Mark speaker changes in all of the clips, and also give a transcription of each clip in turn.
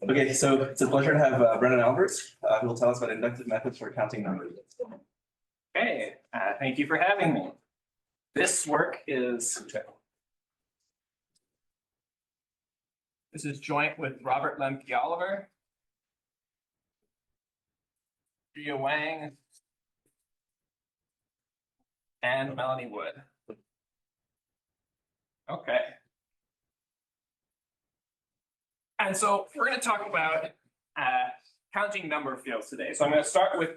Speaker 1: Okay, so it's a pleasure to have Brennan Alberts, who will tell us about inductive methods for counting numbers.
Speaker 2: Hey, thank you for having me. This work is joint with Robert Lemke Oliver, Gia Wang, and Melanie Wood. Okay. And so we're going to talk about counting number fields today. So I'm going to start with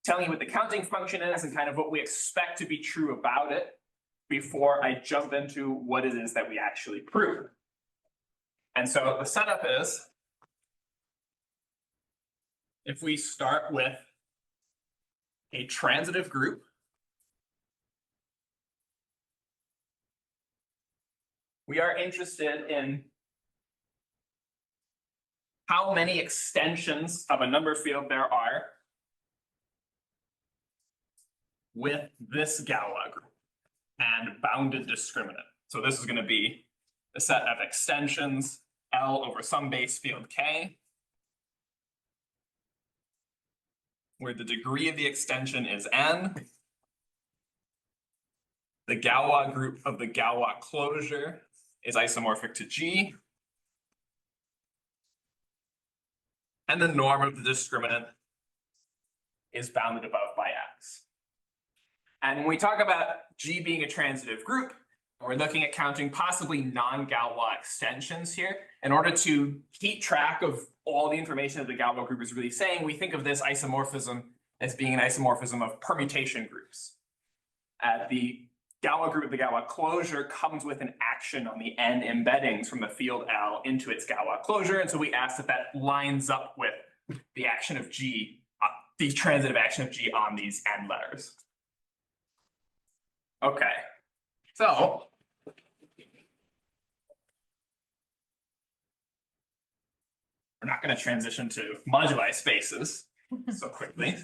Speaker 2: telling you what the counting function is and kind of what we expect to be true about it before I jump into what it is that we actually prove. And so the setup is, if we start with a transitive group, we are interested in how many extensions of a number field there are with this Galois group and bounded discriminant. So this is going to be a set of extensions L over some base field K, where the degree of the extension is N. The Galois group of the Galois closure is isomorphic to G. And the norm of the discriminant is bounded above by X. And when we talk about G being a transitive group, we're looking at counting possibly non-Galois extensions here. In order to keep track of all the information that the Galois group is really saying, we think of this isomorphism as being an isomorphism of permutation groups. The Galois group of the Galois closure comes with an action on the N embeddings from the field L into its Galois closure. And so we ask that that lines up with the action of G, the transitive action of G on these N letters. Okay, so we're not going to transition to moduli spaces so quickly.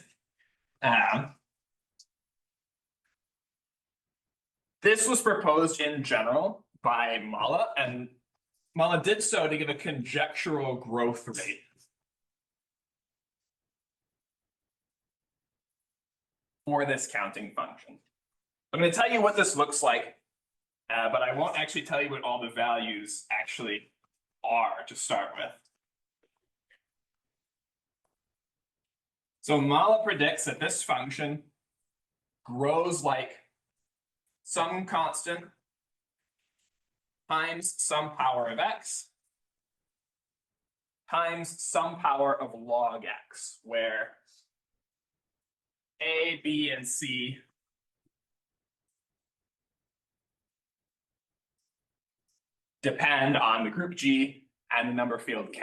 Speaker 2: This was proposed in general by Malle, and Malle did so to give a conjectural growth rate. For this counting function. I'm going to tell you what this looks like, but I won't actually tell you what all the values actually are to start with. So Malle predicts that this function grows like some constant times some power of x times some power of log x, where A, B, and C depend on the group G and the number field K.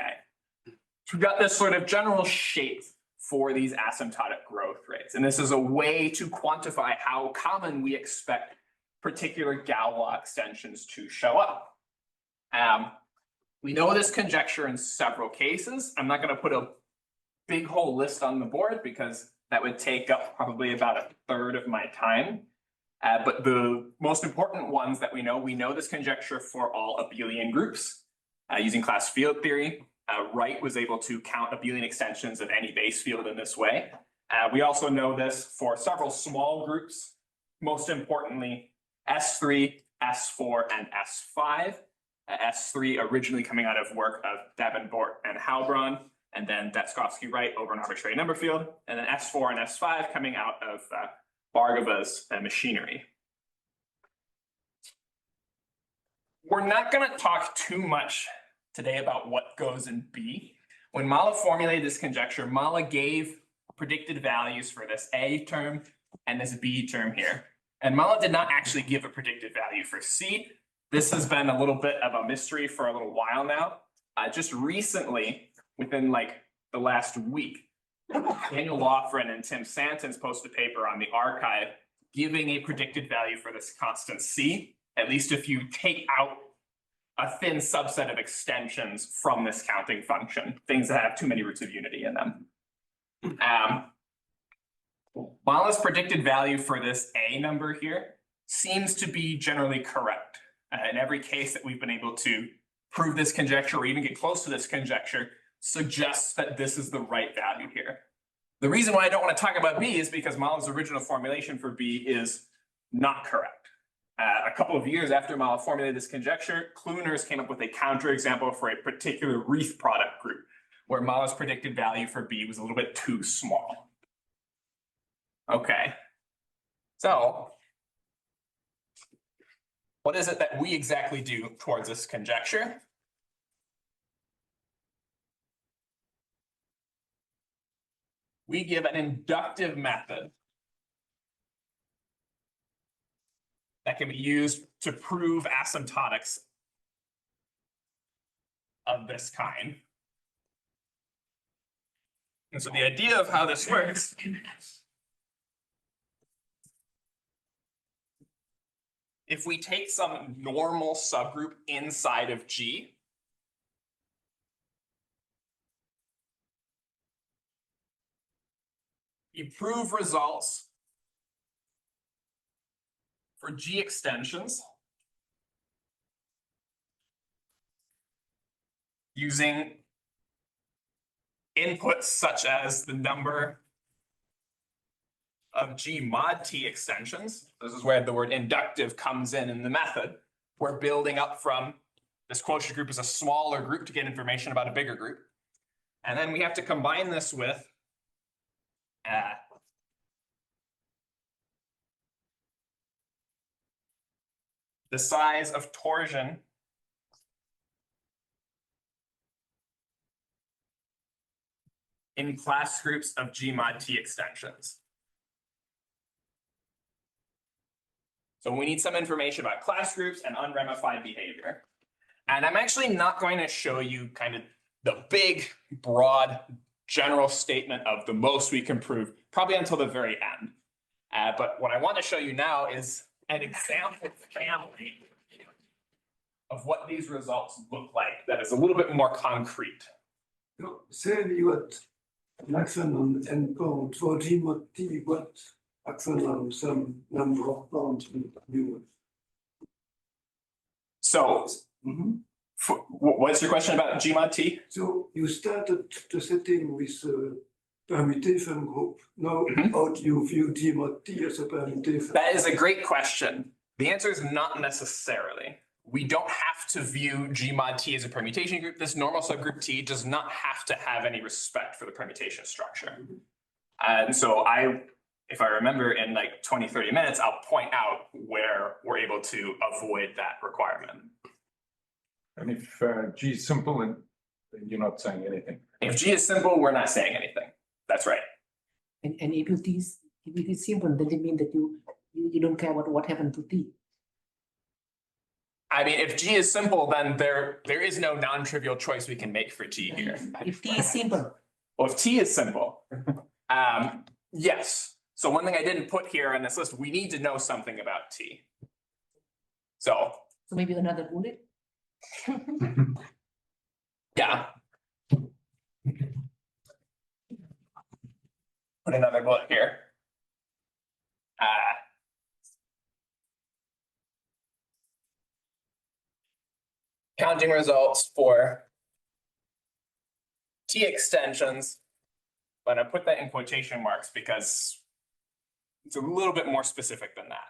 Speaker 2: So we've got this sort of general shape for these asymptotic growth rates. And this is a way to quantify how common we expect particular Galois extensions to show up. We know this conjecture in several cases. I'm not going to put a big whole list on the board because that would take up probably about a third of my time. But the most important ones that we know this conjecture for all abelian groups using class field theory. Wright was able to count abelian extensions of any base field in this way. We also know this for several small groups, most importantly, S3, S4, and S5. S3 originally coming out of work of Davenport and Heilbronn, and then Detskovsky-Wright over an arbitrary number field, and then S4 and S5 coming out of Bargava's machinery. We're not going to talk too much today about what goes in B. When Malle formulated this conjecture, Malle gave predicted values for this A term and this B term here. And Malle did not actually give a predicted value for C. This has been a little bit of a mystery for a little while now. Just recently, within like the last week, Daniel Loughran and Tim Santons posted a paper on the archive giving a predicted value for this constant C, at least if you take out a thin subset of extensions from this counting function, things that have too many roots of unity in them. Malle's predicted value for this A number here seems to be generally correct in every case that we've been able to prove this conjecture or even get close to this conjecture suggests that this is the right value here. The reason why I don't want to talk about B is because Malle's original formulation for B is not correct. A couple of years after Malle formulated this conjecture, Klooners came up with a counterexample for a particular wreath product group, where Malle's predicted value for B was a little bit too small. Okay, so what is it that we exactly do towards this conjecture? We give an inductive method that can be used to prove asymptotics of this kind. And so the idea of how this works if we take some normal subgroup inside of G, you prove results for G extensions using inputs such as the number of G mod T extensions. This is where the word inductive comes in the method. We're building up from this quotient group is a smaller group to get information about a bigger group. And then we have to combine this with the size of torsion in class groups of G mod T extensions. So we need some information about class groups and unramified behavior. And I'm actually not going to show you kind of the big, broad, general statement of the most we can prove, probably until the very end. But what I want to show you now is an example family of what these results look like that is a little bit more concrete.
Speaker 3: So, say you had an action on endpoint for G mod T, what action on some number of points you.
Speaker 2: So what's your question about G mod T?
Speaker 3: So you started the setting with a permutation group. Now, how do you view G mod T as a permutation?
Speaker 2: That is a great question. The answer is not necessarily. We don't have to view G mod T as a permutation group. This normal subgroup T does not have to have any respect for the permutation structure. And so if I remember in like 20, 30 minutes, I'll point out where we're able to avoid that requirement.
Speaker 4: And if G is simple, then you're not saying anything.
Speaker 2: If G is simple, we're not saying anything. That's right.
Speaker 5: And if it is simple, does it mean that you don't care about what happened to T?
Speaker 2: I mean, if G is simple, then there is no non-trivial choice we can make for G here.
Speaker 5: If T is simple.
Speaker 2: Well, if T is simple, yes. So one thing I didn't put here on this list, we need to know something about T. So
Speaker 5: maybe another bullet?
Speaker 2: yeah. Put another bullet here. Counting results for T extensions, but I put that in quotation marks because it's a little bit more specific than that.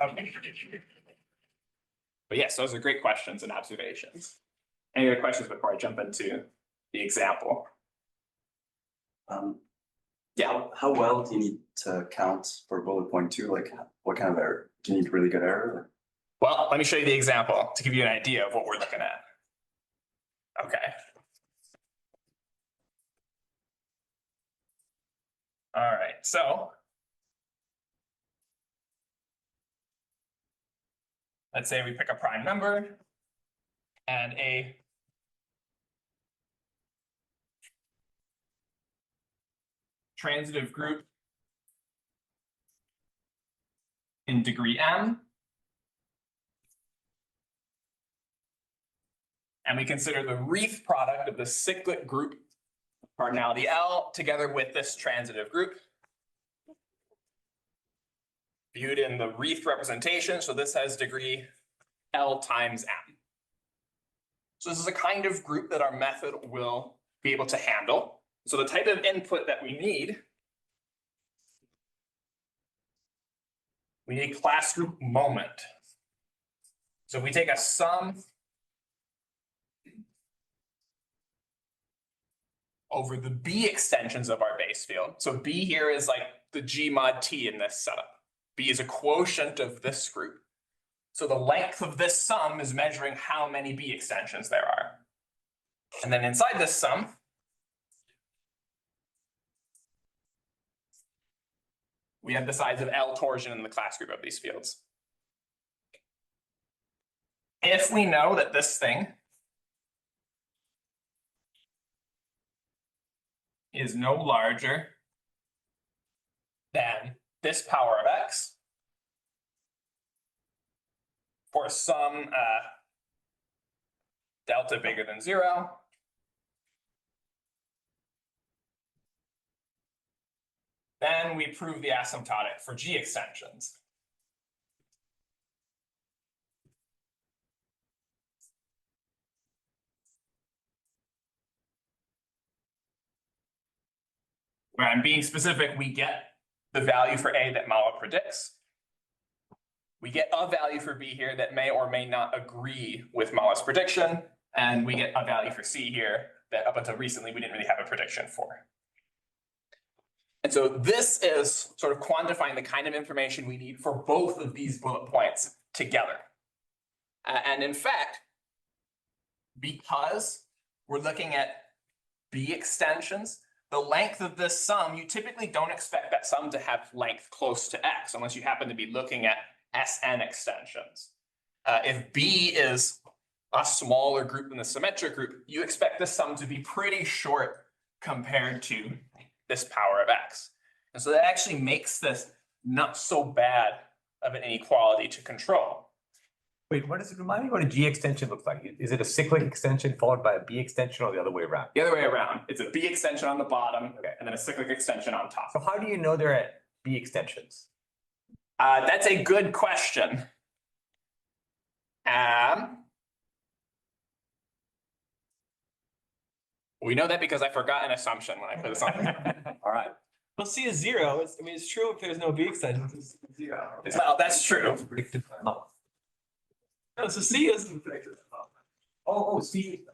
Speaker 2: Okay. But yes, those are great questions and observations. Any other questions before I jump into the example?
Speaker 1: Yeah, how well do you need to count for bullet point 2? Like, what kind of error? Do you need really good error?
Speaker 2: Well, let me show you the example to give you an idea of what we're looking at. Okay. All right, so let's say we pick a prime number and a transitive group in degree m. And we consider the wreath product of the cyclic group cardinality L together with this transitive group. Viewed in the wreath representation, so this has degree L times M. So this is a kind of group that our method will be able to handle. So the type of input that we need class group moment. So if we take a sum over the B extensions of our base field. So B here is like the G mod T in this setup. B is a quotient of this group. So the length of this sum is measuring how many B extensions there are. And then inside this sum, we have the size of L torsion in the class group of these fields. If we know that this thing is no larger than this power of X for some delta bigger than 0, then we prove the asymptotic for G extensions. Where I'm being specific, we get the value for A that Malle predicts. We get a value for B here that may or may not agree with Malle's prediction. And we get a value for C here that up until recently we didn't really have a prediction for. And so this is sort of quantifying the kind of information we need for both of these bullet points together. And in fact, because we're looking at B extensions, the length of this sum, you typically don't expect that sum to have length close to X unless you happen to be looking at SN extensions. If B is a smaller group than the symmetric group, you expect the sum to be pretty short compared to this power of X. And so that actually makes this not so bad of an inequality to control.
Speaker 6: Wait, what does it remind me what a G extension looks like? Is it a cyclic extension followed by a B extension or the other way around?
Speaker 2: The other way around. It's a B extension on the bottom,
Speaker 6: Okay.
Speaker 2: and then a cyclic extension on top.
Speaker 6: So how do you know they're at B extensions?
Speaker 2: That's a good question. We know that because I forgot an assumption when I put this on.
Speaker 6: All right.
Speaker 7: Well, C is 0. It's true if there's no B extensions. It's 0.
Speaker 2: Well, that's true.
Speaker 6: Predicted by Malle.
Speaker 7: No, so C isn't predicted.
Speaker 6: Oh, C.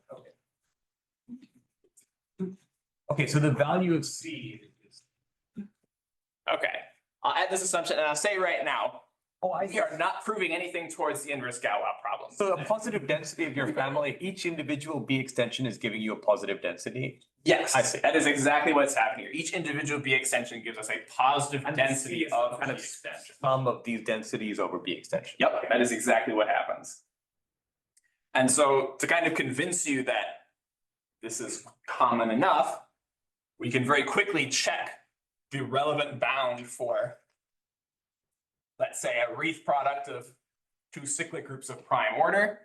Speaker 6: Okay. Okay, so the value of C is.
Speaker 2: Okay, I'll add this assumption and I'll say right now,
Speaker 6: Oh, I
Speaker 2: we are not proving anything towards the inverse Galois problem.
Speaker 6: So the positive density of your family, each individual B extension is giving you a positive density.
Speaker 2: Yes,
Speaker 6: I see.
Speaker 2: that is exactly what's happening here. Each individual B extension gives us a positive
Speaker 6: And
Speaker 2: density
Speaker 6: C is
Speaker 2: of
Speaker 6: kind
Speaker 2: B
Speaker 6: of
Speaker 2: extension.
Speaker 6: sum of these densities over B extension.
Speaker 2: Yep, that is exactly what happens. And so to kind of convince you that this is common enough, we can very quickly check the relevant bound for, let's say, a wreath product of two cyclic groups of prime order,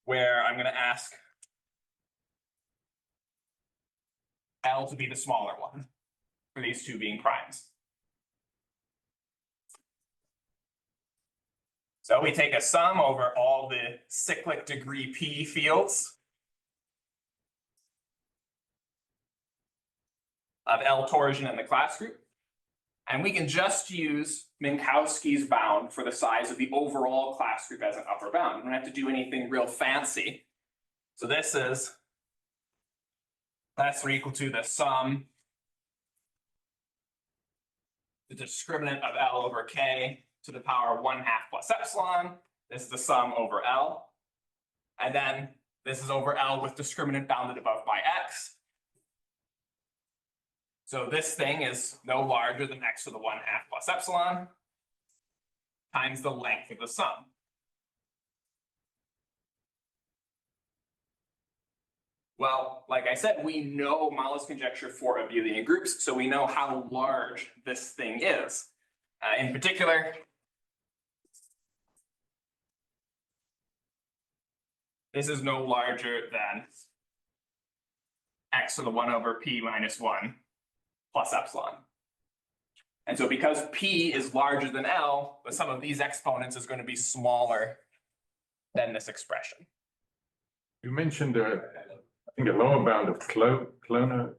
Speaker 2: where I'm going to ask L to be the smaller one for these two being primes. So we take a sum over all the cyclic degree P fields of L torsion in the class group. And we can just use Minkowski's bound for the size of the overall class group as an upper bound. We don't have to do anything real fancy. So this is class 3 equal to the sum, the discriminant of L over K to the power 1/2 plus epsilon. This is the sum over L. And then this is over L with discriminant bounded above by X. So this thing is no larger than X to the 1/2 plus epsilon times the length of the sum. Well, like I said, we know Malle's conjecture for abelian groups, so we know how large this thing is. In particular, this is no larger than X to the 1 over P minus 1 plus epsilon. And so because P is larger than L, the sum of these exponents is going to be smaller than this expression.
Speaker 4: You mentioned, I think a lower bound of Kluners.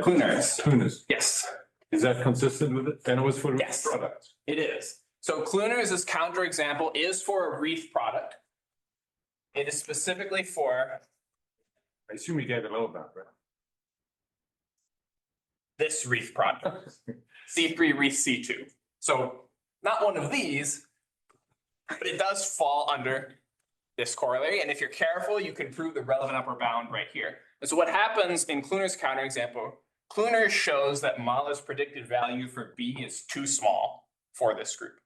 Speaker 4: Kluners.
Speaker 2: Yes,
Speaker 4: Is that consistent with it? And it was for
Speaker 2: Yes.
Speaker 4: products.
Speaker 2: it is. So Kluners' counterexample is for a Reith product. It is specifically for
Speaker 4: I assume you gave a lower bound, right?
Speaker 2: this Reith product, C3 Reith C2. So not one of these, but it does fall under this corollary. And if you're careful, you can prove the relevant upper bound right here. And so what happens in Kluners' counterexample, Kluners shows that Malle's predicted value for B is too small for this group.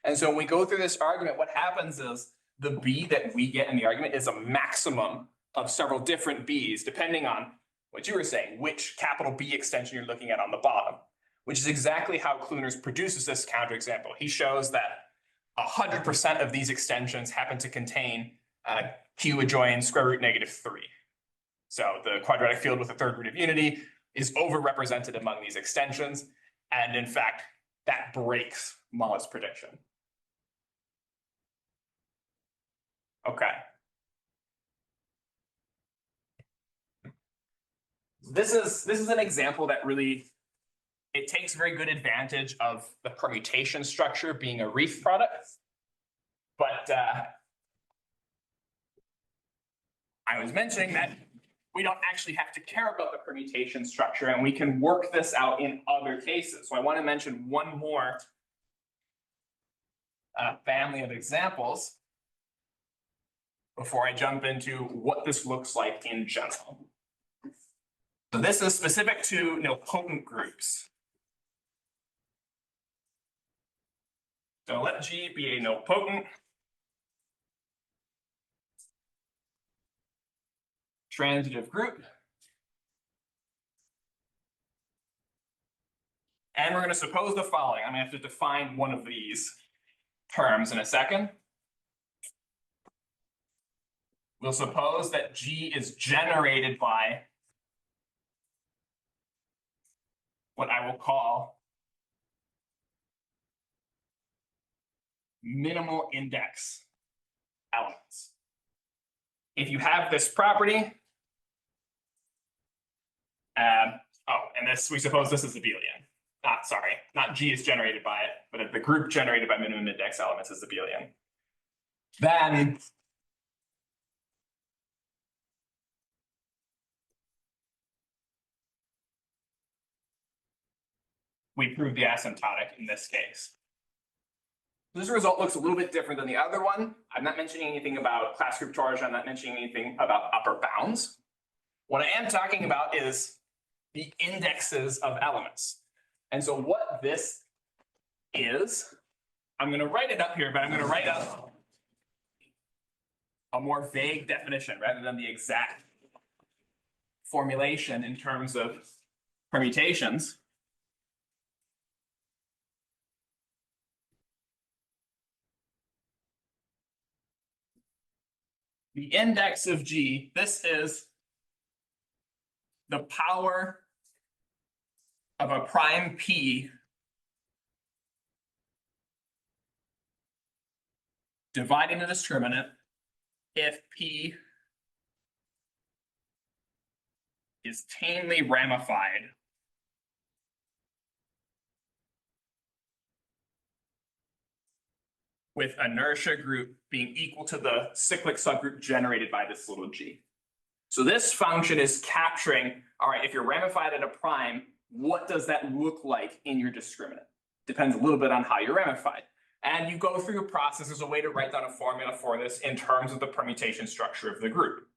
Speaker 2: And so when we go through this argument, what happens is the B that we get in the argument is a maximum of several different B's, depending on what you were saying, which capital B extension you're looking at on the bottom, which is exactly how Kluners produces this counterexample. He shows that 100% of these extensions happen to contain Q adjoins square root -3. So the quadratic field with a third root of unity is overrepresented among these extensions. And in fact, that breaks Malle's prediction. Okay. This is an example that really, it takes very good advantage of the permutation structure being a Reith product. But I was mentioning that we don't actually have to care about the permutation structure, and we can work this out in other cases. So I want to mention one more family of examples before I jump into what this looks like in general. So this is specific to nilpotent groups. So let G be a nilpotent transitive group. And we're going to suppose the following. I'm going to have to define one of these terms in a second. We'll suppose that G is generated by what I will call minimal index elements. If you have this property, and this, we suppose this is abelian. Not G is generated by it, but the group generated by minimum index elements is abelian. Then we prove the asymptotic in this case. This result looks a little bit different than the other one. I'm not mentioning anything about class group torsion. I'm not mentioning anything about upper bounds. What I am talking about is the indexes of elements. And so what this is, I'm going to write it up here, but I'm going to write up a more vague definition rather than the exact formulation in terms of permutations. The index of G, this is the power of a prime P dividing the discriminant if P is tanely ramified with inertia group being equal to the cyclic subgroup generated by this little g. So this function is capturing, all right, if you're ramified at a prime, what does that look like in your discriminant? Depends a little bit on how you're ramified. And you go through a process, there's a way to write down a formula for this in terms of the permutation structure of the group.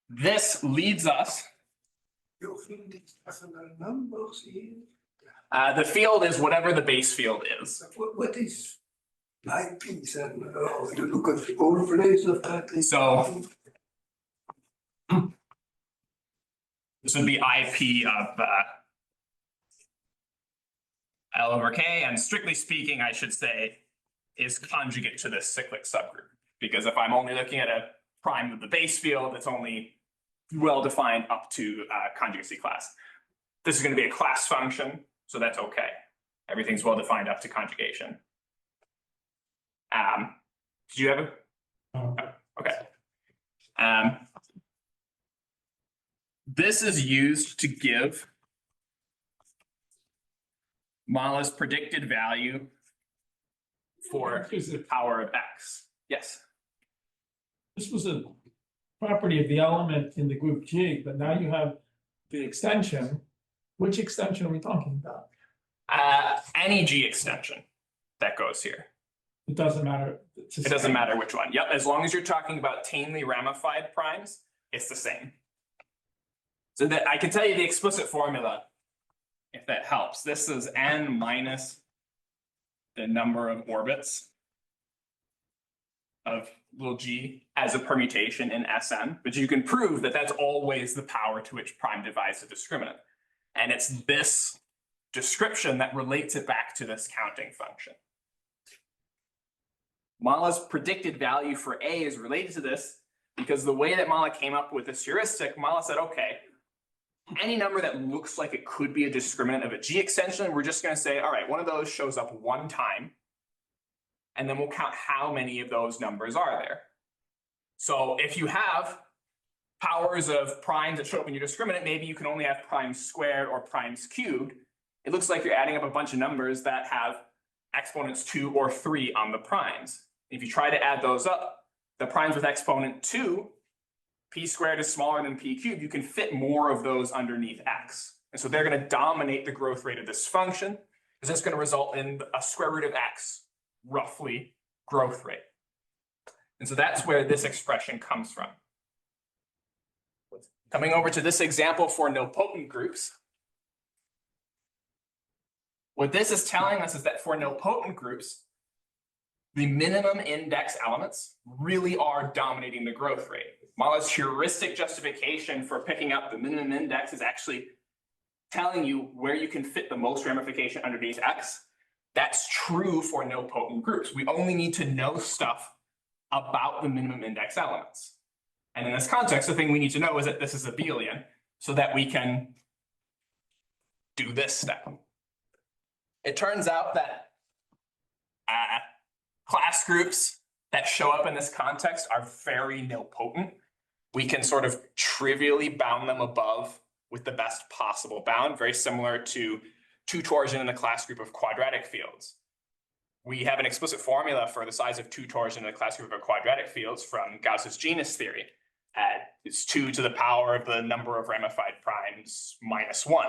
Speaker 2: This leads us.
Speaker 3: You think these personal numbers here?
Speaker 2: The field is whatever the base field is.
Speaker 3: What is IPs and you look at the old place of that?
Speaker 2: So this would be IP of L over K, and strictly speaking, I should say, is conjugate to this cyclic subgroup. Because if I'm only looking at a prime of the base field, it's only well defined up to conjugacy class. This is going to be a class function, so that's okay. Everything's well defined up to conjugation. Did you have a Okay. This is used to give Malle's predicted value for the power of X. Yes.
Speaker 8: This was a property of the element in the group G, but now you have the extension. Which extension are we talking about?
Speaker 2: Any G extension that goes here.
Speaker 8: It doesn't matter.
Speaker 2: It doesn't matter which one. Yep, as long as you're talking about tamely ramified primes, it's the same. So that I can tell you the explicit formula, if that helps. This is n minus the number of orbits of little g as a permutation in Sn, but you can prove that that's always the power to which prime divides the discriminant. And it's this description that relates it back to this counting function. Malle's predicted value for A is related to this because the way that Malle came up with this heuristic, Malle said, okay, any number that looks like it could be a discriminant of a G extension, we're just going to say, all right, one of those shows up one time, and then we'll count how many of those numbers are there. So if you have powers of primes that show up in your discriminant, maybe you can only have primes squared or primes cubed. It looks like you're adding up a bunch of numbers that have exponents 2 or 3 on the primes. If you try to add those up, the primes with exponent 2, p squared is smaller than p cubed, you can fit more of those underneath x. And so they're going to dominate the growth rate of this function, because that's going to result in a square root of x, roughly, growth rate. And so that's where this expression comes from. Coming over to this example for nilpotent groups. What this is telling us is that for nilpotent groups, the minimum index elements really are dominating the growth rate. Malle's heuristic justification for picking up the minimum index is actually telling you where you can fit the most ramification underneath x. That's true for nilpotent groups. We only need to know stuff about the minimum index elements. And in this context, the thing we need to know is that this is abelian so that we can do this step. It turns out that class groups that show up in this context are very nilpotent. We can sort of trivially bound them above with the best possible bound, very similar to two torsion in the class group of quadratic fields. We have an explicit formula for the size of two torsion in the class group of quadratic fields from Gauss's genus theory. It's 2 to the power of the number of ramified primes minus 1,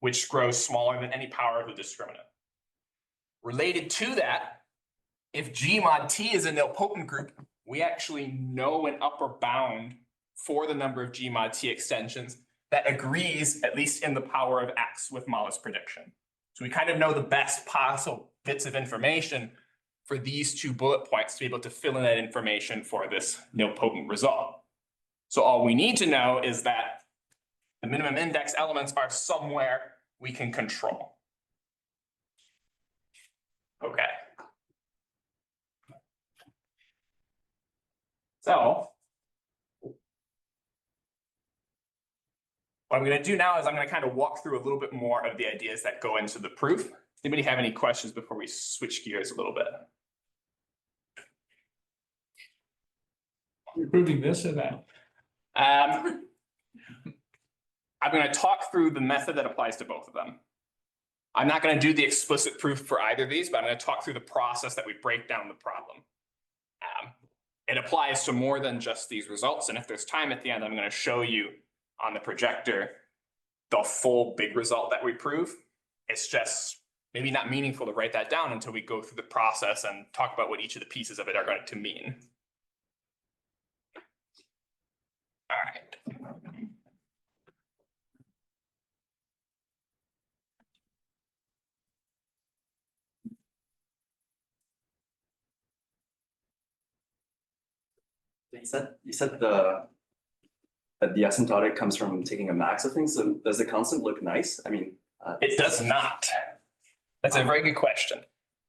Speaker 2: which grows smaller than any power of the discriminant. Related to that, if G mod T is a nilpotent group, we actually know an upper bound for the number of G mod T extensions that agrees, at least in the power of X, with Malle's prediction. So we kind of know the best possible bits of information for these 2 bullet points to be able to fill in that information for this nilpotent result. So all we need to know is that the minimum index elements are somewhere we can control. Okay. So what I'm going to do now is I'm going to kind of walk through a little bit more of the ideas that go into the proof. Anybody have any questions before we switch gears a little bit?
Speaker 8: You're proving this or that?
Speaker 2: I'm going to talk through the method that applies to both of them. I'm not going to do the explicit proof for either of these, but I'm going to talk through the process that we break down the problem. It applies to more than just these results. And if there's time at the end, I'm going to show you on the projector the full big result that we prove. It's just maybe not meaningful to write that down until we go through the process and talk about what each of the pieces of it are going to mean. All right.
Speaker 1: You said that the asymptotic comes from taking a max of things. So does the constant look nice? I mean,
Speaker 2: It does not. That's a very good question.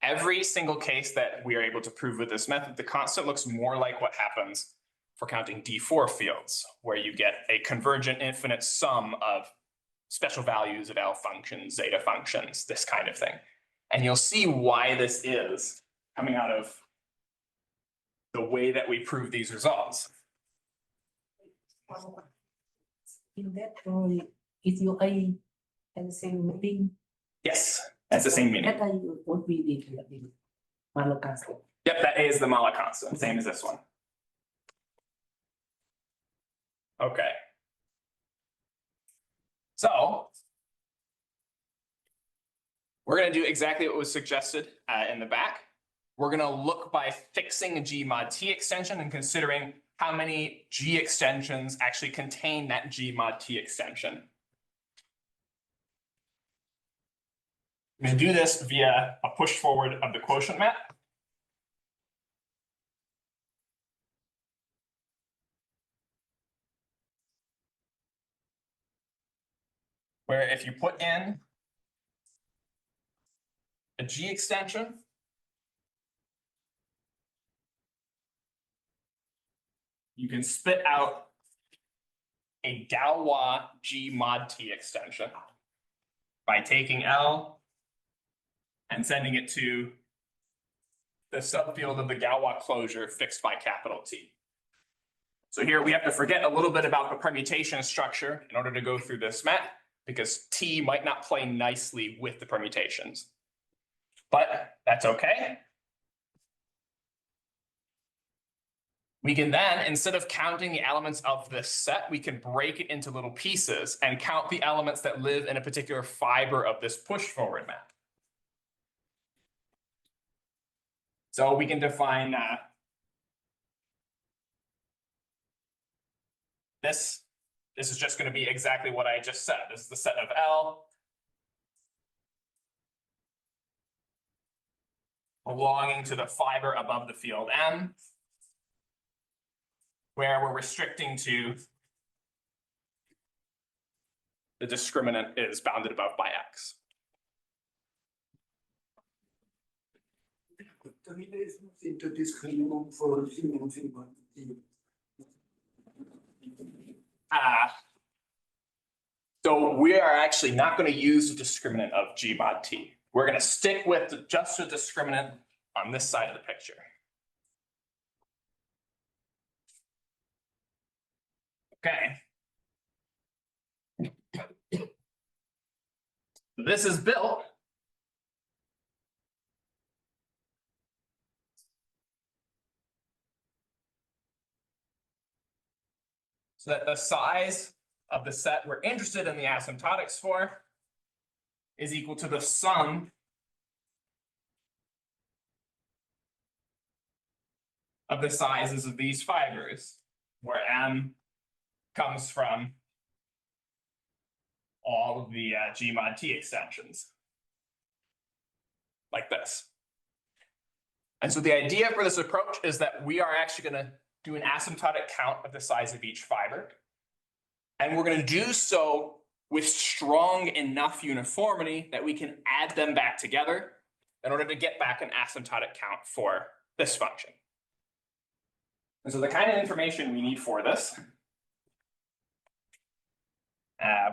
Speaker 2: Every single case that we are able to prove with this method, the constant looks more like what happens for counting D4 fields, where you get a convergent infinite sum of special values of L functions, zeta functions, this kind of thing. And you'll see why this is coming out of the way that we prove these results.
Speaker 5: In that, is your A and the same meaning?
Speaker 2: Yes, that's the same meaning.
Speaker 5: That I would be the Malle constant.
Speaker 2: Yep, that A is the Malle constant, same as this one. Okay. So we're going to do exactly what was suggested in the back. We're going to look by fixing a G mod T extension and considering how many G extensions actually contain that G mod T extension. I'm going to do this via a push forward of the quotient map. Where if you put in a G extension, you can spit out a Galois G mod T extension by taking L and sending it to the subfield of the Galois closure fixed by capital T. So here we have to forget a little bit about the permutation structure in order to go through this map, because T might not play nicely with the permutations. But that's okay. We can then, instead of counting the elements of this set, we can break it into little pieces and count the elements that live in a particular fiber of this push forward map. So we can define this. This is just going to be exactly what I just said. This is the set of L belonging to the fiber above the field M, where we're restricting to the discriminant is bounded above by X.
Speaker 3: The relation into discriminant for Simonyi.
Speaker 2: So we are actually not going to use the discriminant of G mod T. We're going to stick with just the discriminant on this side of the picture. Okay. This is built so that the size of the set we're interested in the asymptotics for is equal to the sum of the sizes of these fibers, where M comes from all of the G mod T extensions, like this. And so the idea for this approach is that we are actually going to do an asymptotic count of the size of each fiber. And we're going to do so with strong enough uniformity that we can add them back together in order to get back an asymptotic count for this function. And so the kind of information we need for this,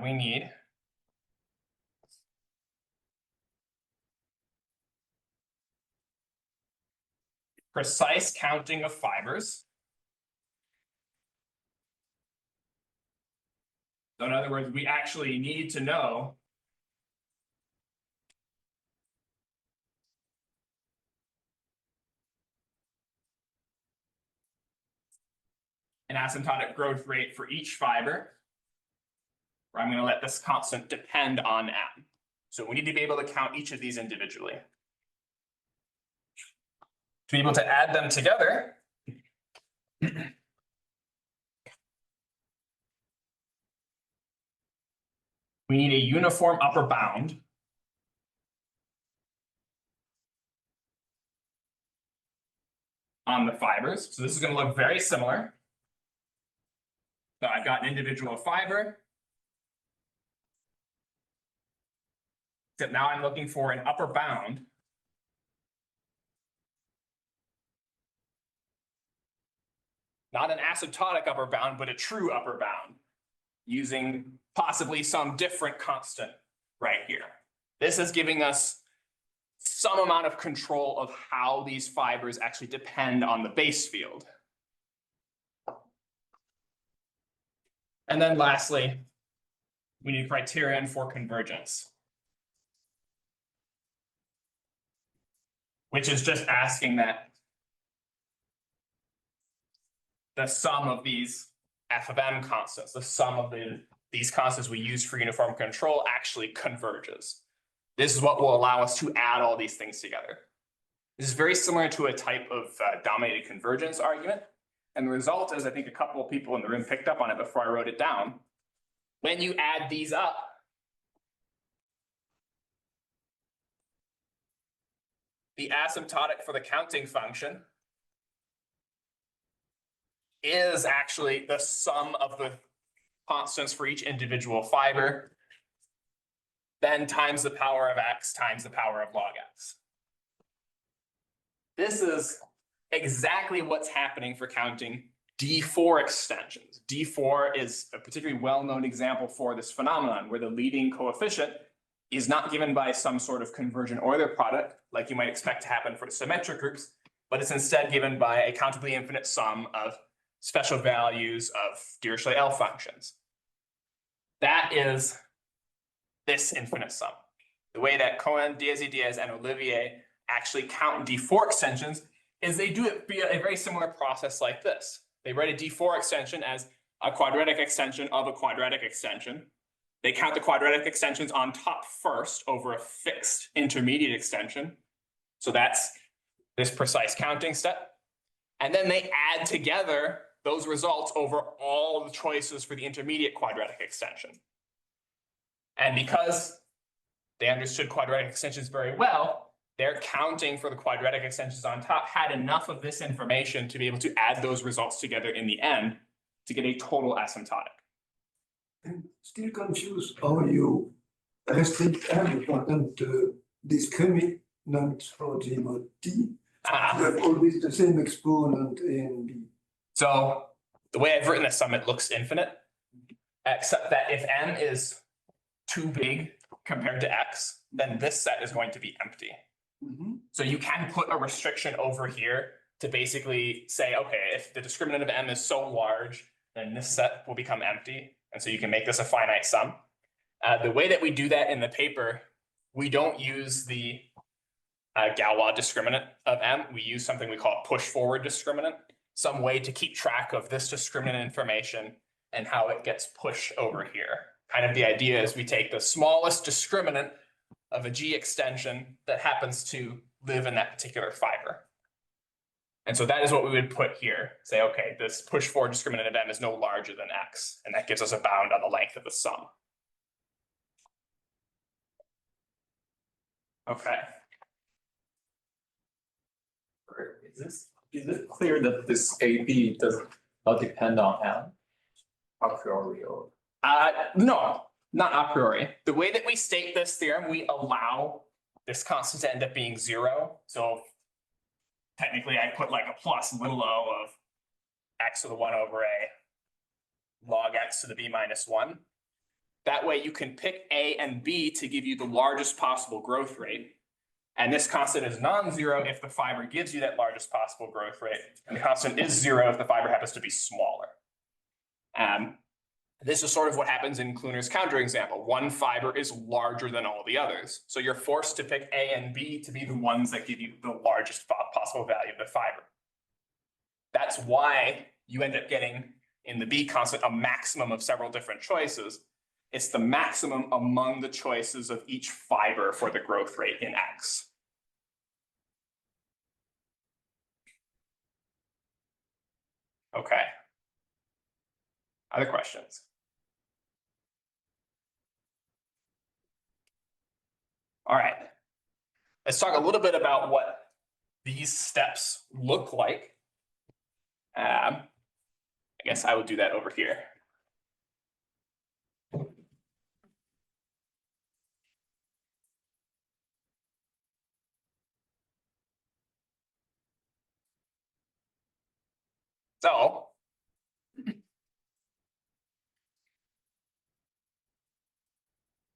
Speaker 2: we need precise counting of fibers. So in other words, we actually need to know an asymptotic growth rate for each fiber, where I'm going to let this constant depend on M. So we need to be able to count each of these individually. To be able to add them together, we need a uniform upper bound on the fibers. So this is going to look very similar. So I've got an individual fiber. Except now I'm looking for an upper bound not an asymptotic upper bound, but a true upper bound, using possibly some different constant right here. This is giving us some amount of control of how these fibers actually depend on the base field. And then lastly, we need criterion for convergence, which is just asking that the sum of these f of m constants, the sum of these constants we use for uniform control actually converges. This is what will allow us to add all these things together. This is very similar to a type of dominated convergence argument. And the result is, I think a couple of people in the room picked up on it before I wrote it down. When you add these up, the asymptotic for the counting function is actually the sum of the constants for each individual fiber, then times the power of x times the power of log x. This is exactly what's happening for counting D4 extensions. D4 is a particularly well-known example for this phenomenon where the leading coefficient is not given by some sort of convergent Euler product like you might expect to happen for symmetric groups, but it's instead given by a countably infinite sum of special values of Dirichlet-L functions. That is this infinite sum. The way that Cohen, Diaz, and Olivier actually count D4 extensions is they do it via a very similar process like this. They write a D4 extension as a quadratic extension of a quadratic extension. They count the quadratic extensions on top first over a fixed intermediate extension. So that's this precise counting step. And then they add together those results over all the choices for the intermediate quadratic extension. And because they understood quadratic extensions very well, their counting for the quadratic extensions on top had enough of this information to be able to add those results together in the end to get a total asymptotic.
Speaker 3: I'm still confused how you restrict M and discriminant for G mod T. You have always the same exponent A and B.
Speaker 2: So the way I've written this sum, it looks infinite, except that if M is too big compared to X, then this set is going to be empty. So you can put a restriction over here to basically say, okay, if the discriminant of M is so large, then this set will become empty. And so you can make this a finite sum. The way that we do that in the paper, we don't use the Galois discriminant of M. We use something we call push forward discriminant, some way to keep track of this discriminant information and how it gets pushed over here. Kind of the idea is we take the smallest discriminant of a G extension that happens to live in that particular fiber. And so that is what we would put here. Say, okay, this push forward discriminant of M is no larger than X, and that gives us a bound on the length of the sum. Okay.
Speaker 9: Is it clear that this AB does not depend on M a priori? Or...
Speaker 2: No, not a priori. The way that we state this theorem, we allow this constant to end up being 0. So technically I put like a plus little o of x to the 1 over a log x to the b minus 1. That way you can pick a and b to give you the largest possible growth rate. And this constant is non-zero if the fiber gives you that largest possible growth rate. And the constant is 0 if the fiber happens to be smaller. This is sort of what happens in Kluner's counterexample. One fiber is larger than all the others. So you're forced to pick A and B to be the ones that give you the largest possible value of the fiber. That's why you end up getting in the B constant a maximum of several different choices. It's the maximum among the choices of each fiber for the growth rate in X. Okay. Other questions? All right. Let's talk a little bit about what these steps look like. I guess I will do that over here. So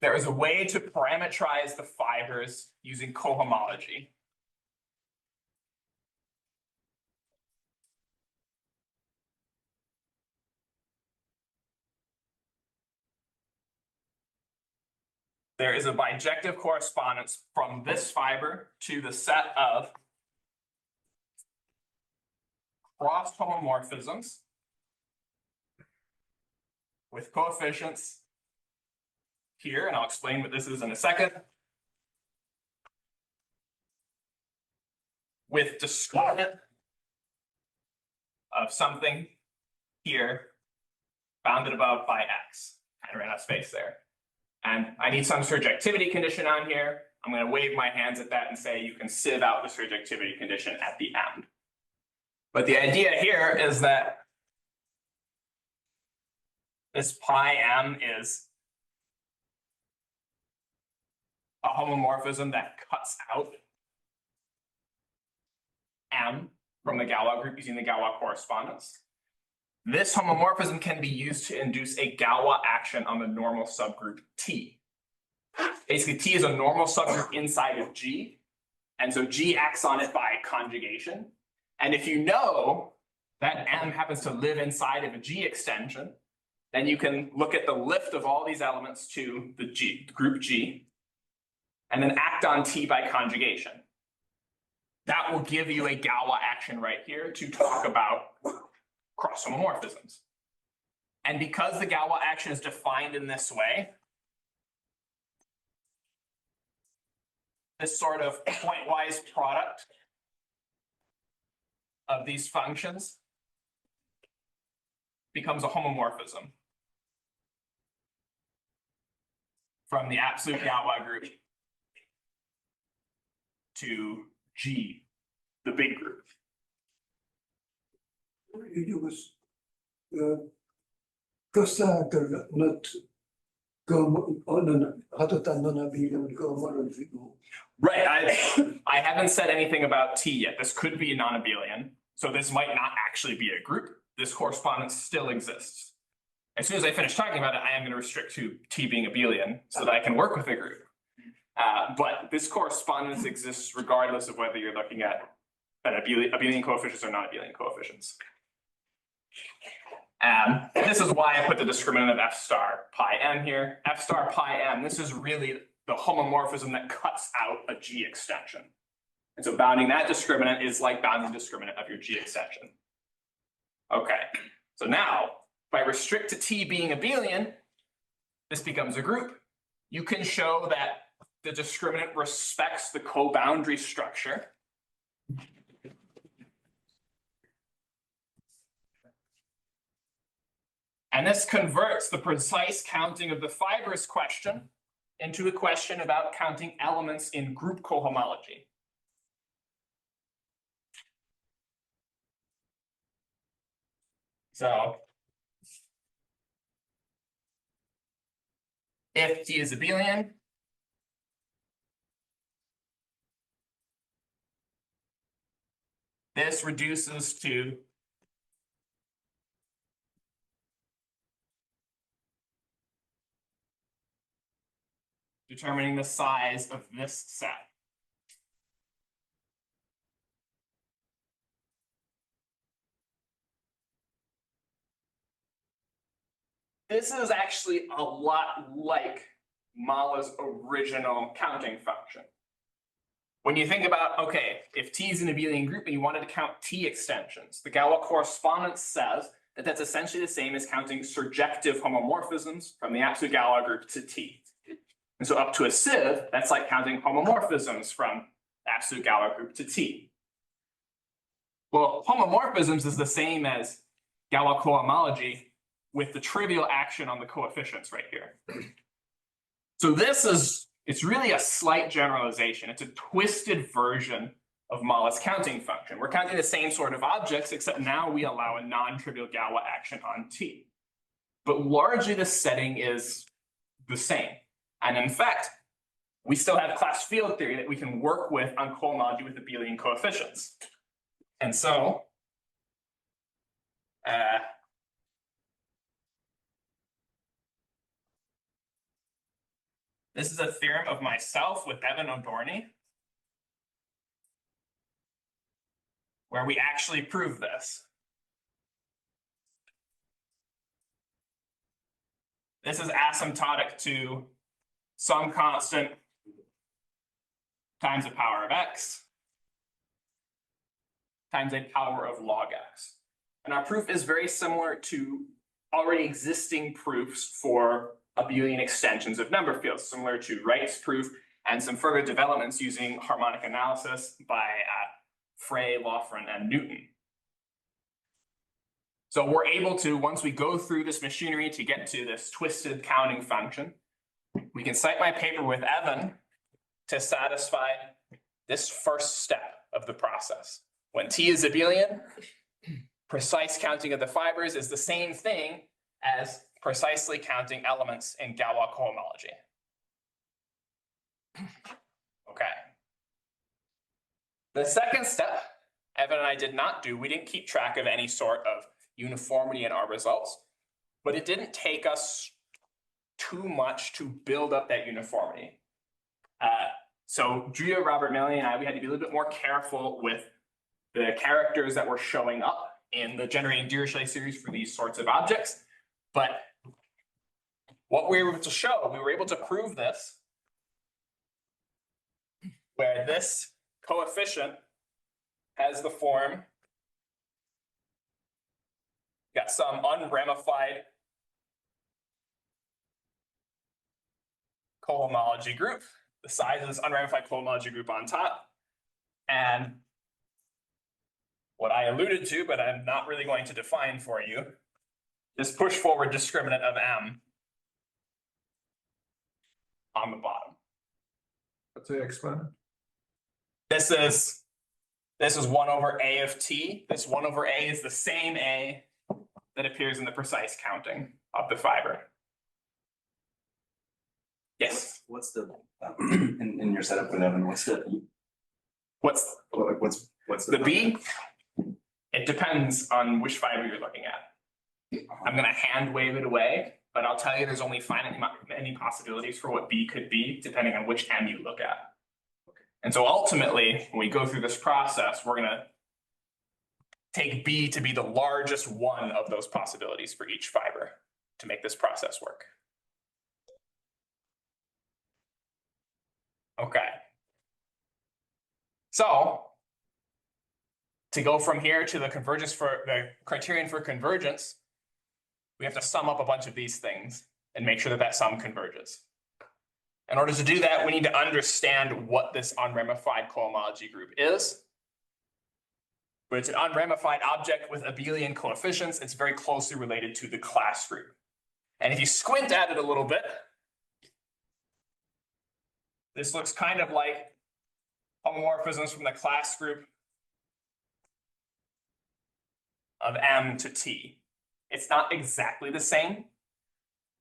Speaker 2: there is a way to parameterize the fibers using cohomology. There is a bijective correspondence from this fiber to the set of cross homomorphisms with coefficients here, and I'll explain what this is in a second, with discriminant of something here bounded above by x. I ran out of space there. And I need some surjectivity condition on here. I'm going to wave my hands at that and say you can sieve out the surjectivity condition at the end. But the idea here is that this pi m is a homomorphism that cuts out m from the Galois group using the Galois correspondence. This homomorphism can be used to induce a Galois action on the normal subgroup T. Basically, T is a normal subgroup inside of G, and so G acts on it by conjugation. And if you know that M happens to live inside of a G extension, then you can look at the lift of all these elements to the group G, and then act on T by conjugation. That will give you a Galois action right here to talk about cross homomorphisms. And because the Galois action is defined in this way, this sort of pointwise product of these functions becomes a homomorphism from the absolute Galois group to G, the big group.
Speaker 3: You use cosine not other than non-abelian cohomology.
Speaker 2: Right, I haven't said anything about T yet. This could be a non-abelian, so this might not actually be a group. This correspondence still exists. As soon as I finish talking about it, I am going to restrict to T being abelian so that I can work with a group. But this correspondence exists regardless of whether you're looking at abelian coefficients or non-abelian coefficients. This is why I put the discriminant of f star pi m here. F star pi m, this is really the homomorphism that cuts out a G extension. And so bounding that discriminant is like bounding the discriminant of your G extension. Okay, so now if I restrict to T being abelian, this becomes a group. You can show that the discriminant respects the co-boundary structure. And this converts the precise counting of the fibers question into a question about counting elements in group cohomology. So if T is abelian, this reduces to determining the size of this set. This is actually a lot like Malle's original counting function. When you think about, okay, if T is an abelian group and you wanted to count T extensions, the Galois correspondence says that that's essentially the same as counting surjective homomorphisms from the absolute Galois group to T. And so up to a sieve, that's like counting homomorphisms from the absolute Galois group to T. Well, homomorphisms is the same as Galois cohomology with the trivial action on the coefficients right here. So it's really a slight generalization. It's a twisted version of Malle's counting function. We're counting the same sort of objects, except now we allow a non-trivial Galois action on T. But largely the setting is the same. And in fact, we still have class field theory that we can work with on cohomology with abelian coefficients. And so, This is a theorem of myself with Evan O'Dorney, where we actually prove this. This is asymptotic to some constant times the power of x times a power of log x. And our proof is very similar to already existing proofs for abelian extensions of number fields, similar to Wright's proof and some further developments using harmonic analysis by Frey, Lofgren, and Newton. So we're able to, once we go through this machinery to get to this twisted counting function, we can cite my paper with Evan to satisfy this first step of the process. When T is abelian, precise counting of the fibers is the same thing as precisely counting elements in Galois cohomology. Okay. The second step, Evan and I did not do, we didn't keep track of any sort of uniformity in our results, but it didn't take us too much to build up that uniformity. So Julia, Robert, Malle, and I, we had to be a little bit more careful with the characters that were showing up in the generating Dirichlet series for these sorts of objects. But what we were able to show, we were able to prove this, where this coefficient has the form, got some unramified cohomology group, the size of this unramified cohomology group on top, and what I alluded to, but I'm not really going to define for you, this push forward discriminant of M on the bottom.
Speaker 4: What's the exponent?
Speaker 2: This is 1 over A of T. This 1 over A is the same A that appears in the precise counting of the fiber. Yes.
Speaker 1: What's the in your setup with Evan? What's the
Speaker 2: The B? It depends on which fiber you're looking at. I'm going to hand wave it away, but I'll tell you there's only finite many possibilities for what B could be, depending on which M you look at. And so ultimately, when we go through this process, we're going to take B to be the largest one of those possibilities for each fiber to make this process work. Okay. So to go from here to the convergence for the criterion for convergence, we have to sum up a bunch of these things and make sure that that sum converges. In order to do that, we need to understand what this unramified cohomology group is. But it's an unramified object with abelian coefficients. It's very closely related to the class group. And if you squint at it a little bit, this looks kind of like homomorphisms from the class group of M to T. It's not exactly the same,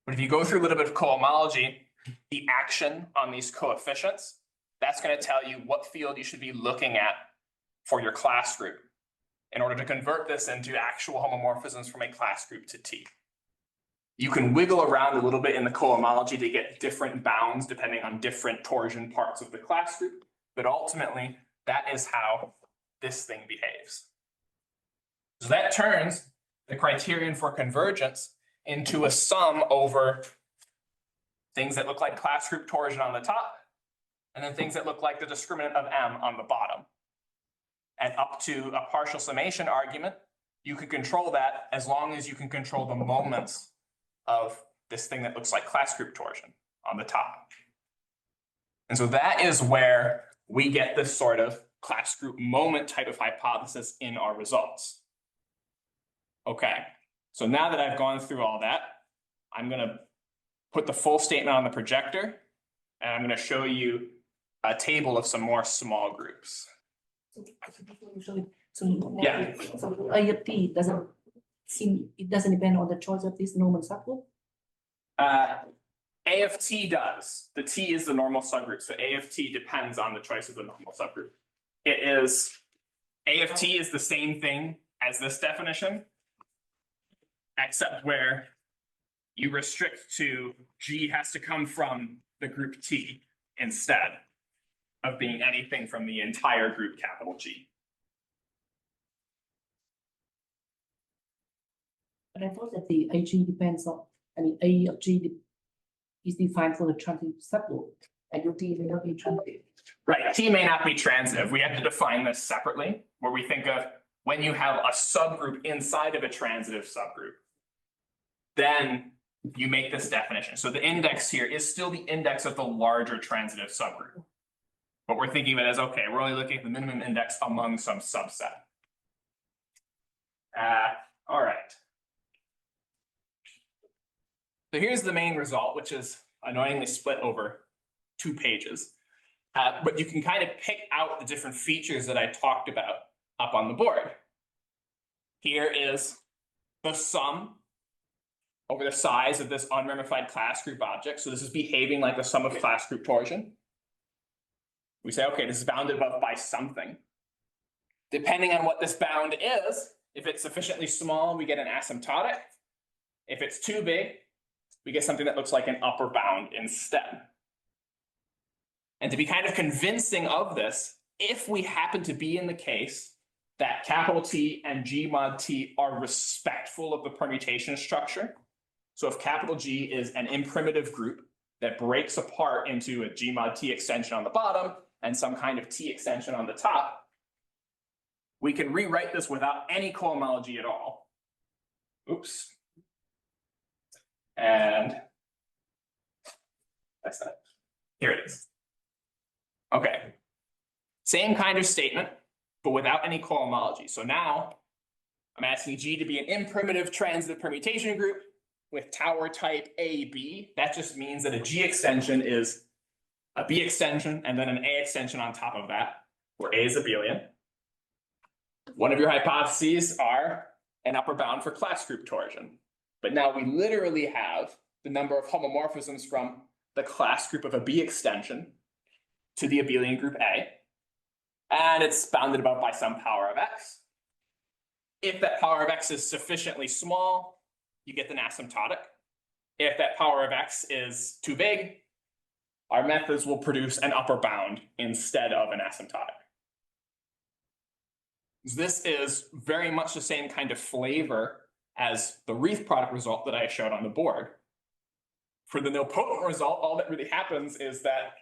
Speaker 2: but if you go through a little bit of cohomology, the action on these coefficients, that's going to tell you what field you should be looking at for your class group in order to convert this into actual homomorphisms from a class group to T. You can wiggle around a little bit in the cohomology to get different bounds depending on different torsion parts of the class group, but ultimately that is how this thing behaves. So that turns the criterion for convergence into a sum over things that look like class group torsion on the top, and then things that look like the discriminant of M on the bottom. And up to a partial summation argument, you can control that as long as you can control the moments of this thing that looks like class group torsion on the top. And so that is where we get this sort of class group moment type of hypothesis in our results. Okay, so now that I've gone through all that, I'm going to put the full statement on the projector, and I'm going to show you a table of some more small groups. Yeah.
Speaker 5: So A of T doesn't seem, it doesn't depend on the choice of this normal subgroup.
Speaker 2: A of T does. The T is the normal subgroup, so A of T depends on the choice of the normal subgroup. It is, A of T is the same thing as this definition, except where you restrict to G has to come from the group T instead of being anything from the entire group capital G.
Speaker 5: But I thought that the AG depends on, I mean, A of G is defined for the transitive subgroup, and your T may not be transitive.
Speaker 2: Right, T may not be transitive. We have to define this separately, where we think of when you have a subgroup inside of a transitive subgroup, then you make this definition. So the index here is still the index of the larger transitive subgroup. But we're thinking of it as, okay, we're only looking at the minimum index among some subset. All right. So here's the main result, which is annoyingly split over 2 pages. But you can kind of pick out the different features that I talked about up on the board. Here is the sum over the size of this unramified class group object. So this is behaving like the sum of class group torsion. We say, okay, this is bounded above by something. Depending on what this bound is, if it's sufficiently small, we get an asymptotic. If it's too big, we get something that looks like an upper bound instead. And to be kind of convincing of this, if we happen to be in the case that capital T and G mod T are respectful of the permutation structure, so if capital G is an imprimitive group that breaks apart into a G mod T extension on the bottom and some kind of T extension on the top, we can rewrite this without any cohomology at all. Oops. And that's not, here it is. Okay, same kind of statement, but without any cohomology. So now I'm asking G to be an imprimitive transitive permutation group with tower type AB. That just means that a G extension is a B extension and then an A extension on top of that, where A is abelian. One of your hypotheses are an upper bound for class group torsion. But now we literally have the number of homomorphisms from the class group of a B extension to the abelian group A. And it's bounded above by some power of X. If that power of X is sufficiently small, you get an asymptotic. If that power of X is too big, our methods will produce an upper bound instead of an asymptotic. This is very much the same kind of flavor as the wreath product result that I showed on the board. For the nilpotent result, all that really happens is that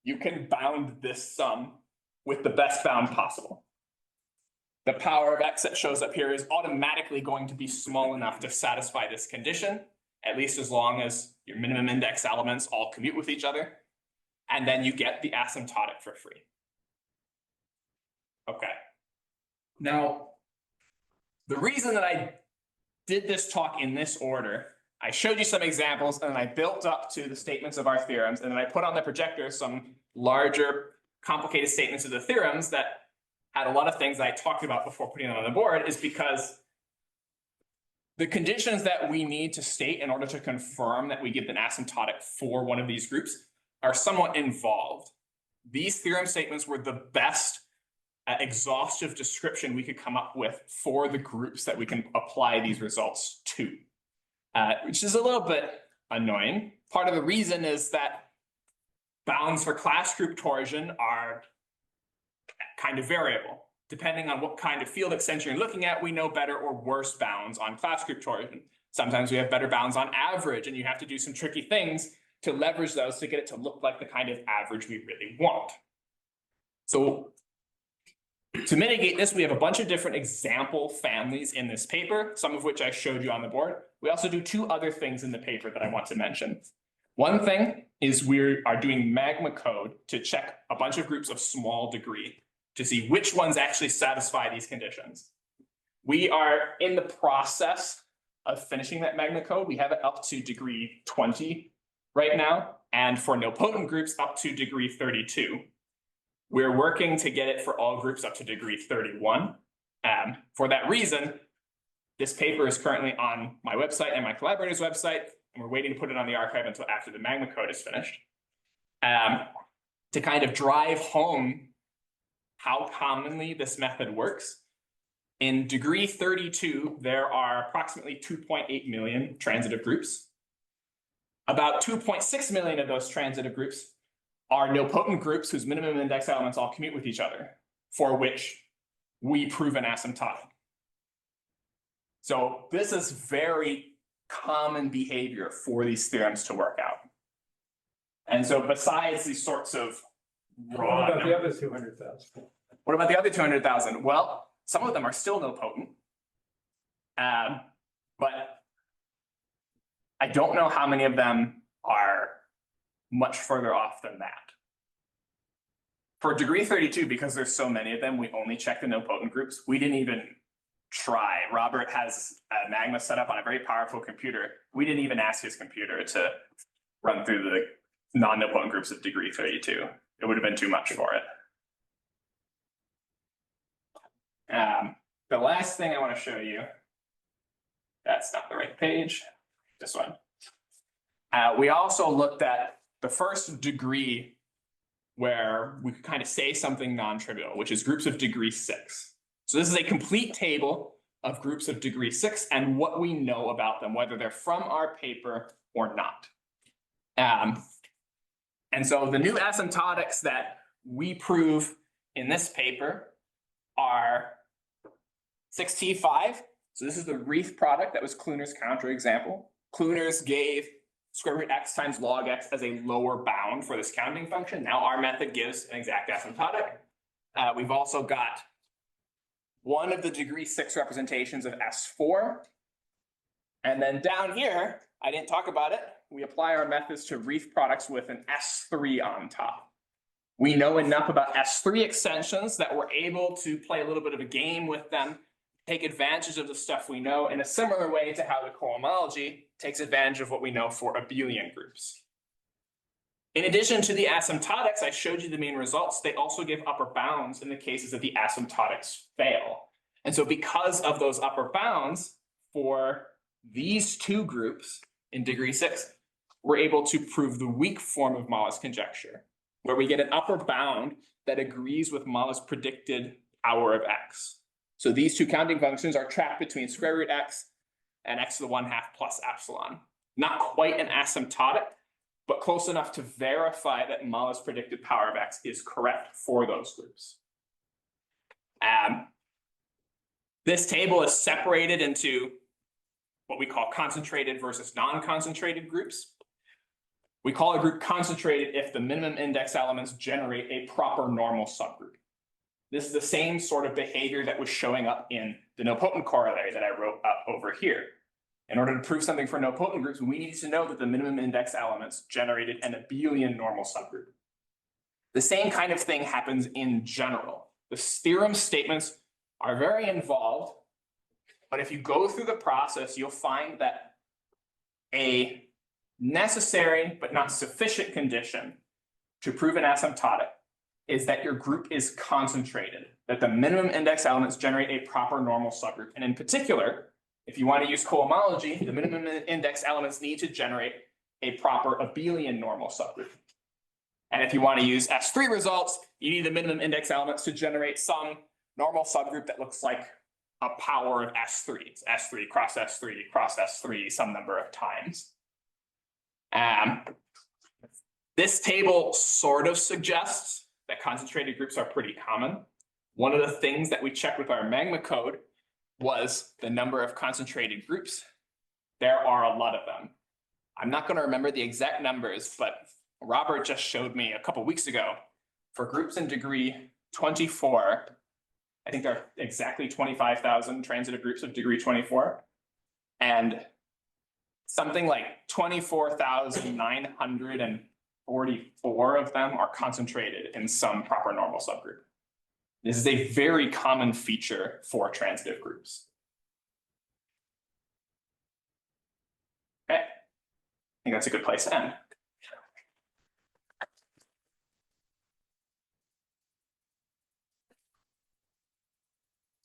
Speaker 2: you can bound this sum with the best bound possible. The power of X that shows up here is automatically going to be small enough to satisfy this condition, at least as long as your minimum index elements all commute with each other. And then you get the asymptotic for free. Okay. Now, the reason that I did this talk in this order, I showed you some examples and I built up to the statements of our theorems, and then I put on the projector some larger complicated statements of the theorems that had a lot of things that I talked about before putting them on the board, is because the conditions that we need to state in order to confirm that we give an asymptotic for one of these groups are somewhat involved. These theorem statements were the best exhaustive description we could come up with for the groups that we can apply these results to, which is a little bit annoying. Part of the reason is that bounds for class group torsion are kind of variable. Depending on what kind of field extension you're looking at, we know better or worse bounds on class group torsion. Sometimes we have better bounds on average, and you have to do some tricky things to leverage those to get it to look like the kind of average we really want. So to mitigate this, we have a bunch of different example families in this paper, some of which I showed you on the board. We also do 2 other things in the paper that I want to mention. One thing is we are doing magma code to check a bunch of groups of small degree to see which ones actually satisfy these conditions. We are in the process of finishing that magma code. We have it up to degree 20 right now, and for nilpotent groups up to degree 32. We're working to get it for all groups up to degree 31. For that reason, this paper is currently on my website and my collaborator's website, and we're waiting to put it on the archive until after the magma code is finished. To kind of drive home how commonly this method works, in degree 32, there are approximately 2.8 million transitive groups. About 2.6 million of those transitive groups are nilpotent groups whose minimum index elements all commute with each other, for which we prove an asymptotic. So this is very common behavior for these theorems to work out. And so besides these sorts of raw
Speaker 8: What about the
Speaker 2: numbers-
Speaker 8: other 200,000?
Speaker 2: what about the other 200,000? Well, some of them are still nilpotent. But I don't know how many of them are much further off than that. For degree 32, because there's so many of them, we only check the nilpotent groups. We didn't even try. Robert has a Magma set up on a very powerful computer. We didn't even ask his computer to run through the non-nilpotent groups of degree 32. It would have been too much for it. The last thing I want to show you, that's not the right page, this one. We also looked at the first degree where we could kind of say something non-trivial, which is groups of degree 6. So this is a complete table of groups of degree 6 and what we know about them, whether they're from our paper or not. And so the new asymptotics that we prove in this paper are 6T5. So this is the Reith product that was Kluner's counterexample. Kluner's gave square root x times log x as a lower bound for this counting function. Now our method gives an exact asymptotic. We've also got one of the degree 6 representations of S4. And then down here, I didn't talk about it, we apply our methods to Reith products with an S3 on top. We know enough about S3 extensions that we're able to play a little bit of a game with them, take advantage of the stuff we know in a similar way to how the cohomology takes advantage of what we know for abelian groups. In addition to the asymptotics, I showed you the main results. They also give upper bounds in the cases that the asymptotics fail. And so because of those upper bounds for these two groups in degree 6, we're able to prove the weak form of Malle's conjecture, where we get an upper bound that agrees with Malle's predicted power of x. So these two counting functions are trapped between square root x and x to the 1/2 plus epsilon. Not quite an asymptotic, but close enough to verify that Malle's predicted power of x is correct for those groups. This table is separated into what we call concentrated versus non-concentrated groups. We call a group concentrated if the minimum index elements generate a proper normal subgroup. This is the same sort of behavior that was showing up in the nilpotent corollary that I wrote up over here. In order to prove something for nilpotent groups, we needed to know that the minimum index elements generated an abelian normal subgroup. The same kind of thing happens in general. The theorem statements are very involved, but if you go through the process, you'll find that a necessary but not sufficient condition to prove an asymptotic is that your group is concentrated, that the minimum index elements generate a proper normal subgroup. And in particular, if you want to use cohomology, the minimum index elements need to generate a proper abelian normal subgroup. And if you want to use S3 results, you need the minimum index elements to generate some normal subgroup that looks like a power of S3. It's S3 cross S3 cross S3 some number of times. This table sort of suggests that concentrated groups are pretty common. One of the things that we checked with our Magma code was the number of concentrated groups. There are a lot of them. I'm not going to remember the exact numbers, but Robert just showed me a couple weeks ago for groups in degree 24. I think there are exactly 25,000 transitive groups of degree 24. And something like 24,944 of them are concentrated in some proper normal subgroup. This is a very common feature for transitive groups. Okay, I think that's a good place to end.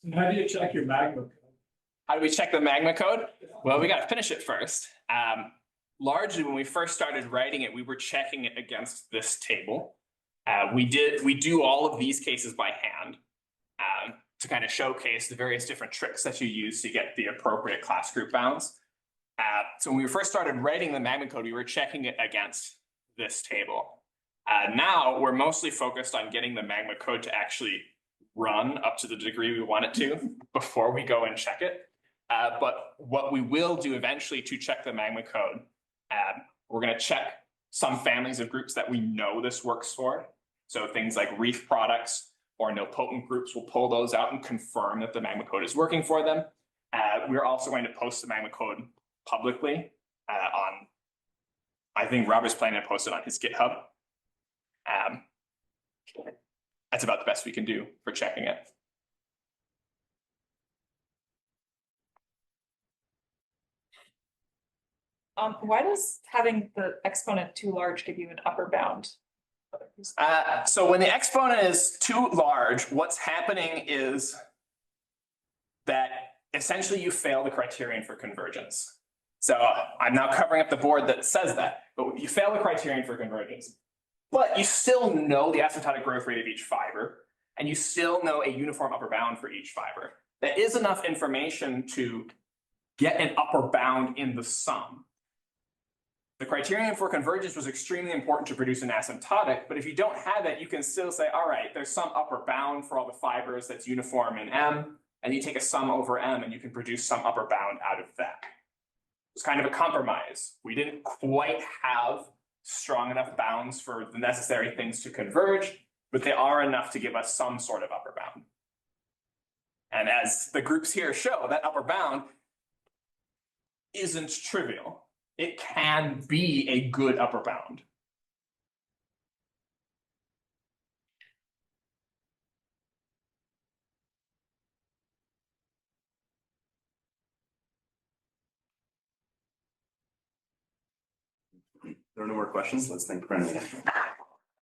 Speaker 8: And how do you check your Magma code?
Speaker 2: How do we check the Magma code? Well, we got to finish it first. Largely, when we first started writing it, we were checking it against this table. We do all of these cases by hand to kind of showcase the various different tricks that you use to get the appropriate class group bounds. So when we first started writing the magma code, we were checking it against this table. Now we're mostly focused on getting the magma code to actually run up to the degree we want it to before we go and check it. But what we will do eventually to check the magma code, we're going to check some families of groups that we know this works for. So things like reef products or nilpotent groups, we'll pull those out and confirm that the magma code is working for them. We're also going to post the magma code publicly on, I think Robert's planning to post it on his GitHub. That's about the best we can do for checking it.
Speaker 10: Why does having the exponent too large give you an upper bound?
Speaker 2: So when the exponent is too large, what's happening is that essentially you fail the criterion for convergence. So I'm now covering up the board that says that, but you fail the criterion for convergence. But you still know the asymptotic growth rate of each fiber, and you still know a uniform upper bound for each fiber. That is enough information to get an upper bound in the sum. The criterion for convergence was extremely important to produce an asymptotic, but if you don't have it, you can still say, all right, there's some upper bound for all the fibers that's uniform in M, and you take a sum over M and you can produce some upper bound out of that. It's kind of a compromise. We didn't quite have strong enough bounds for the necessary things to converge, but they are enough to give us some sort of upper bound. And as the groups here show, that upper bound isn't trivial. It can be a good upper bound.
Speaker 1: There are no more questions. Let's thank Brennan.